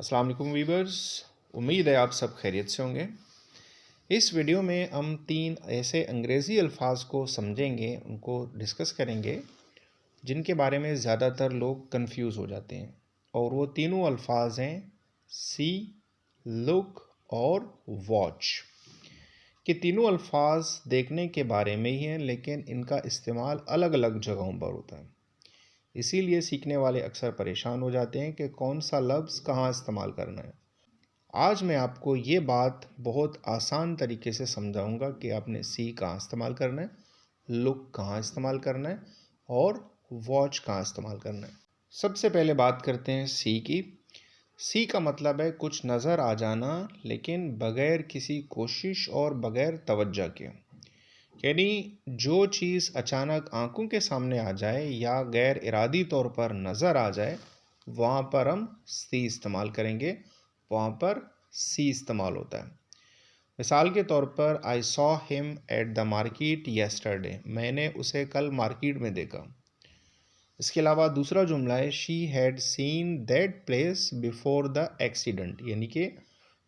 अस्सलाम वालेकुम वीवर्स, उम्मीद है आप सब खैरियत से होंगे। इस वीडियो में हम 3 ऐसे अंग्रेज़ी अल्फाज को समझेंगे, उनको डिस्कस करेंगे जिनके बारे में ज़्यादातर लोग कंफ्यूज हो जाते हैं। और वो तीनों अल्फाज हैं सी, लुक और वॉच। कि तीनों अल्फाज देखने के बारे में ही हैं, लेकिन इनका इस्तेमाल अलग अलग जगहों पर होता है। इसीलिए सीखने वाले अक्सर परेशान हो जाते हैं कि कौन सा लफ्ज़ कहाँ इस्तेमाल करना है। आज मैं आपको ये बात बहुत आसान तरीके से समझाऊंगा कि आपने सी कहाँ इस्तेमाल करना है, लुक कहाँ इस्तेमाल करना है और वॉच कहाँ इस्तेमाल करना है। सबसे पहले बात करते हैं सी की। सी का मतलब है कुछ नज़र आ जाना, लेकिन बग़ैर किसी कोशिश और बग़ैर तवज्जो के। यानी जो चीज़ अचानक आंखों के सामने आ जाए या गैर इरादी तौर पर नज़र आ जाए, वहाँ पर हम सी इस्तेमाल करेंगे, वहाँ पर सी इस्तेमाल होता है। मिसाल के तौर पर I saw him at the market yesterday, मैंने उसे कल मार्केट में देखा। इसके अलावा दूसरा जुमला है she had seen that place before the accident, यानी कि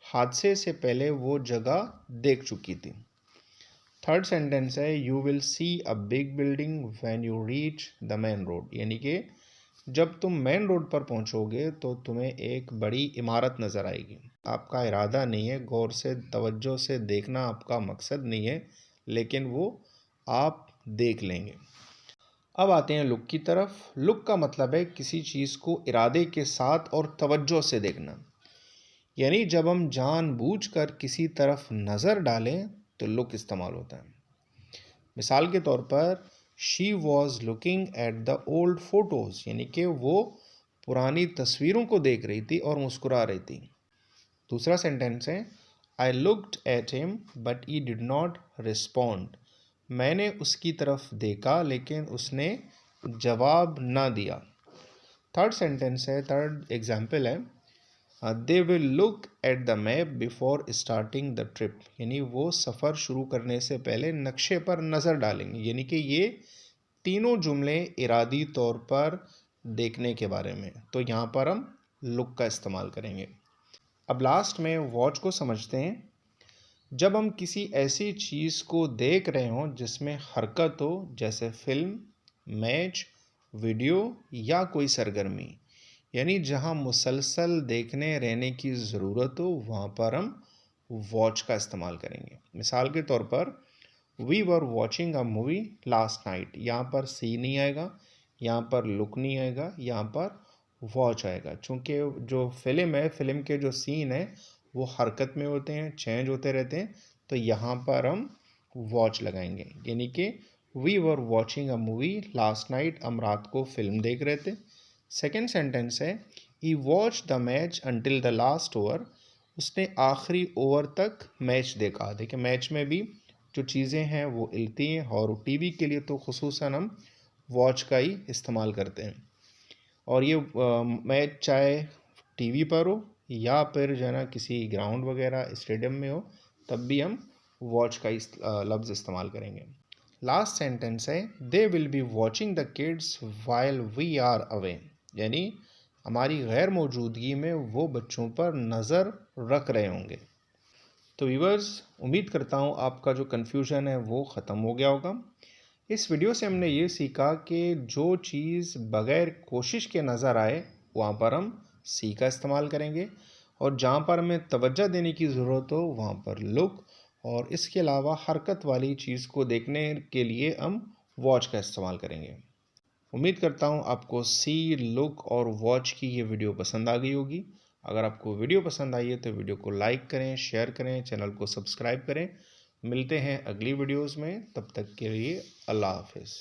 हादसे से पहले वो जगह देख चुकी थी। थर्ड सेंटेंस है you will see a big building when you reach the main road, यानी कि जब तुम मेन रोड पर पहुंचोगे तो तुम्हें एक बड़ी इमारत नज़र आएगी। आपका इरादा नहीं है, गौर से तवज्जो से देखना आपका मकसद नहीं है, लेकिन वो आप देख लेंगे। अब आते हैं लुक की तरफ। लुक का मतलब है किसी चीज़ को इरादे के साथ और तवज्जो से देखना। यानी जब हम जानबूझकर किसी तरफ नज़र डालें तो लुक इस्तेमाल होता है। मिसाल के तौर पर she was looking at the old photos, यानी कि वो पुरानी तस्वीरों को देख रही थी और मुस्कुरा रही थी। दूसरा सेंटेंस है I looked at him but he did not respond, मैंने उसकी तरफ देखा लेकिन उसने जवाब ना दिया। थर्ड सेंटेंस है, थर्ड एग्जाम्पल है they will look at the map before starting the trip, यानी वो सफ़र शुरू करने से पहले नक्शे पर नज़र डालेंगे। यानी कि ये तीनों जुमले इरादी तौर पर देखने के बारे में, तो यहाँ पर हम लुक का इस्तेमाल करेंगे। अब लास्ट में वॉच को समझते हैं। जब हम किसी ऐसी चीज़ को देख रहे हों जिसमें हरकत हो, जैसे फिल्म, मैच, वीडियो या कोई सरगर्मी, यानी जहां मुसलसल देखने रहने की ज़रूरत हो, वहाँ पर हम वॉच का इस्तेमाल करेंगे। मिसाल के तौर पर we were watching a movie last night, यहाँ पर सी नहीं आएगा, यहाँ पर लुक नहीं आएगा, यहाँ पर वॉच आएगा। चूँकि जो फिल्म है, फिल्म के जो सीन है वो हरकत में होते हैं, चेंज होते रहते हैं, तो यहाँ पर हम वॉच लगाएंगे। यानी कि we were watching a movie last night, हम रात को फिल्म देख रहे थे। सेकेंड सेंटेंस है he watch the match until the last over, उसने आखिरी ओवर तक मैच देखा। देखिए मैच में भी जो चीज़ें हैं वो हिलती हैं, और टीवी के लिए तो खुसूसन हम वॉच का ही इस्तेमाल करते हैं। और ये मैच चाहे टीवी पर हो या फिर जो है ना किसी ग्राउंड वगैरह स्टेडियम में हो, तब भी हम वॉच का लफ्ज़ इस्तेमाल करेंगे। लास्ट सेंटेंस है they will be watching the kids while we are away, यानी हमारी गैर मौजूदगी में वो बच्चों पर नज़र रख रहे होंगे। तो व्यूअर्स, उम्मीद करता हूँ आपका जो कन्फ्यूजन है वो ख़त्म हो गया होगा। इस वीडियो से हमने ये सीखा कि जो चीज़ बग़ैर कोशिश के नज़र आए, वहाँ पर हम सी का इस्तेमाल करेंगे, और जहाँ पर हमें तवज्जो देने की ज़रूरत हो वहाँ पर लुक, और इसके अलावा हरकत वाली चीज़ को देखने के लिए हम वॉच का इस्तेमाल करेंगे। उम्मीद करता हूँ आपको सी, लुक और वॉच की ये वीडियो पसंद आ गई होगी। अगर आपको वीडियो पसंद आई है तो वीडियो को लाइक करें, शेयर करें, चैनल को सब्सक्राइब करें। मिलते हैं अगली वीडियोज़ में, तब तक के लिए अल्लाह हाफिज़।